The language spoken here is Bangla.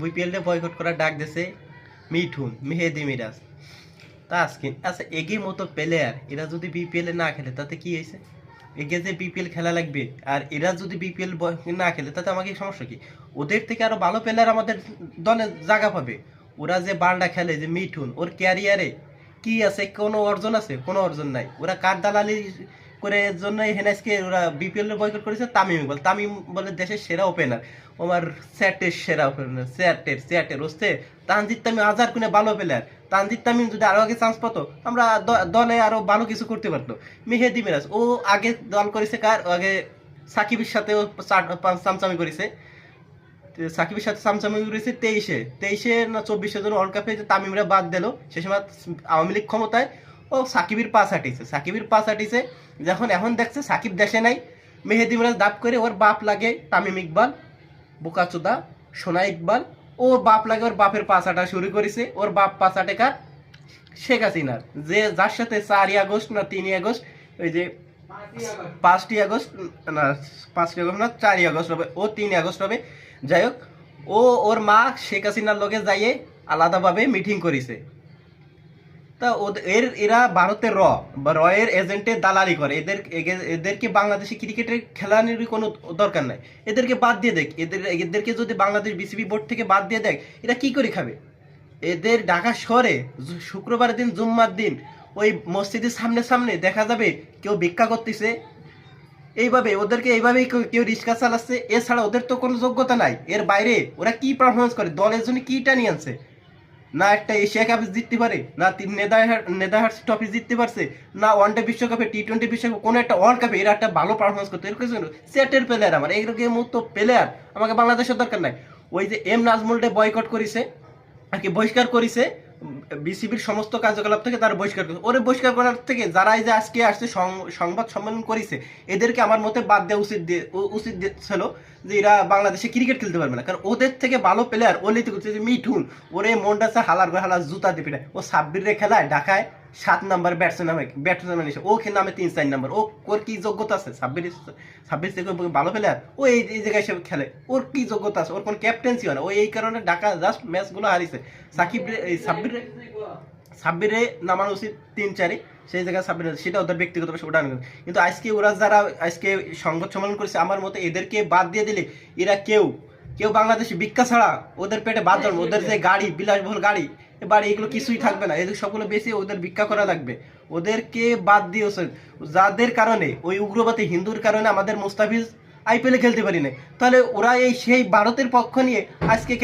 বিপিএল বয়কট করার ডাক দিয়েছে মিঠুন মেহেদি মিরাজ। তাসকিন, আচ্ছা এগের মতো প্লেয়ার এরা যদি বিপিএল না খেলে তাতে কি হয়েছে? এগে যে বিপিএল খেলা লাগবে আর এরা যদি বিপিএল না খেলে তাতে আমাকে সমস্যা কি? ওদের থেকে আরো ভালো প্লেয়ার আমাদের দলে জায়গা পাবে। ওরা যে বালটা খেলে যে মিঠুন, ওর ক্যারিয়ারে কি আছে? কোনো অর্জন আছে? কোনো অর্জন নাই। ওরা কার দালালি করে জন্য হেনাইসকে ওরা বিপিএল বয়কট করেছে। তামিম ইকবাল, তামিম বলে দেশের সেরা ওপেনার, আমার স্যাটের সেরা ওপেনার, স্যাটের ওস্তে তানজিদ তামিম হাজার কোনে ভালো প্লেয়ার। তানজিদ তামিম যদি আরো আগে চান্স পাতো আমরা দলে আরো ভালো কিছু করতে পারতো। মেহেদি মিরাজ ও আগে দল করেছে কার আগে? সাকিবের সাথে ও চামচামি করেছে। সাকিবের সাথে চামচামি করেছে 23-এ না 24-এ জন ওয়ার্ল্ড কাপে যে তামিমরা বাদ দিল সে সময় আওয়ামী লীগ ক্ষমতায়। ও সাকিবের পাস হাঁটিছে যখন এখন দেখছে সাকিব দেশে নাই, মেহেদি মিরাজ দাপ করে ওর বাপ লাগে তামিম ইকবাল, বোকাচোদা সোনা ইকবাল, ও বাপ লাগে ওর বাপের পাস হাঁটা শুরু করেছে। ওর বাপ পাস হাঁটে কার? শেখ হাসিনার, যে যার সাথে 4 আগস্ট না 3 আগস্ট, ওই যে 5 আগস্ট না 5 আগস্ট না 4 আগস্ট হবে, ও 3 আগস্ট হবে। যাই হোক, ও ওর মা শেখ হাসিনার লগে যাইয়ে আলাদাভাবে মিটিং করেছে। তা এরা ভারতের রয়ের এজেন্টের দালালি করে। এদেরকে বাংলাদেশে ক্রিকেটের খেলানোর কোনো দরকার নাই। এদেরকে বাদ দিয়ে দেখ, এদেরকে যদি বাংলাদেশ বিসিবি বোর্ড থেকে বাদ দিয়ে দেখ, এরা কি করে খাবে? এদের ঢাকা শহরে শুক্রবার দিন জুম্মার দিন ওই মসজিদের সামনে সামনে দেখা যাবে কেউ ভিক্ষা করতেছে। এইভাবে ওদেরকে এইভাবেই কেউ রিক্সা চালাচ্ছে। এছাড়া ওদের তো কোনো যোগ্যতা নাই। এর বাইরে ওরা কি পারফরমেন্স করে, দলের জন্য কিটা নিয়ে আনছে? না একটা এশিয়া কাপ জিততে পারে, না নেদারল্যান্ডস ট্রফি জিততে পারছে, না ওয়ানডে বিশ্বকাপে টি-20 বিশ্বকাপে কোনো একটা ওয়ার্ল্ড কাপে এরা একটা ভালো পারফরমেন্স করতে। এরকম সেটের প্লেয়ার আমার এরকম মতো প্লেয়ার আমাকে বাংলাদেশের দরকার নাই। ওই যে এম নাজমুলকে বয়কট করেছে আর কি, বহিষ্কার করেছে বিসিবির সমস্ত কার্যকলাপ থেকে, তারা বহিষ্কার করেছে। ওরে বহিষ্কার করার থেকে যারা এই যে আজকে আসছে সংবাদ সম্মেলন করেছে এদেরকে আমার মতে বাদ দেওয়া উচিত ছিল, যে এরা বাংলাদেশে ক্রিকেট খেলতে পারবে না। কারণ ওদের থেকে ভালো প্লেয়ার ওলিতে করছে যে মিঠুন, ওরে মনটা হালার জুতা দিবি না। ও সাব্বিরে খেলায় ঢাকায় 7 নাম্বার ব্যাটসম্যান এসে ও নামে 3-4 নাম্বার। ওর কি যোগ্যতা আছে? সাব্বির থেকে ভালো প্লেয়ার, ও এই জায়গায় সে খেলে, ওর কি যোগ্যতা আছে? ওর কোন ক্যাপ্টেন্সি হয় না। ও এই কারণে ঢাকা জাস্ট ম্যাচগুলো হারিয়েছে। সাব্বিরে নামানো উচিত 3-4-এ, সেই জায়গায় সাব্বির, সেটা ওদের ব্যক্তিগত ওটা। কিন্তু আজকে ওরা যারা আজকে সংবাদ সম্মেলন করেছে আমার মতে এদেরকে বাদ দিয়ে দিলে এরা কেউ বাংলাদেশে ভিক্ষা ছাড়া ওদের পেটে বাদ জন্ম। ওদের যে গাড়ি, বিলাসবহুল গাড়ি, এবার এগুলো কিছুই থাকবে না। এদের সবগুলো বেশি ওদের ভিক্ষা করা লাগবে। ওদেরকে বাদ দিয়েছে যাদের কারণে, ওই উগ্রবাদী হিন্দুর কারণে আমাদের মুস্তাফিজ আইপিএলে খেলতে পারি না। তাহলে ওরা সেই ভারতের পক্ষ নিয়ে আজকে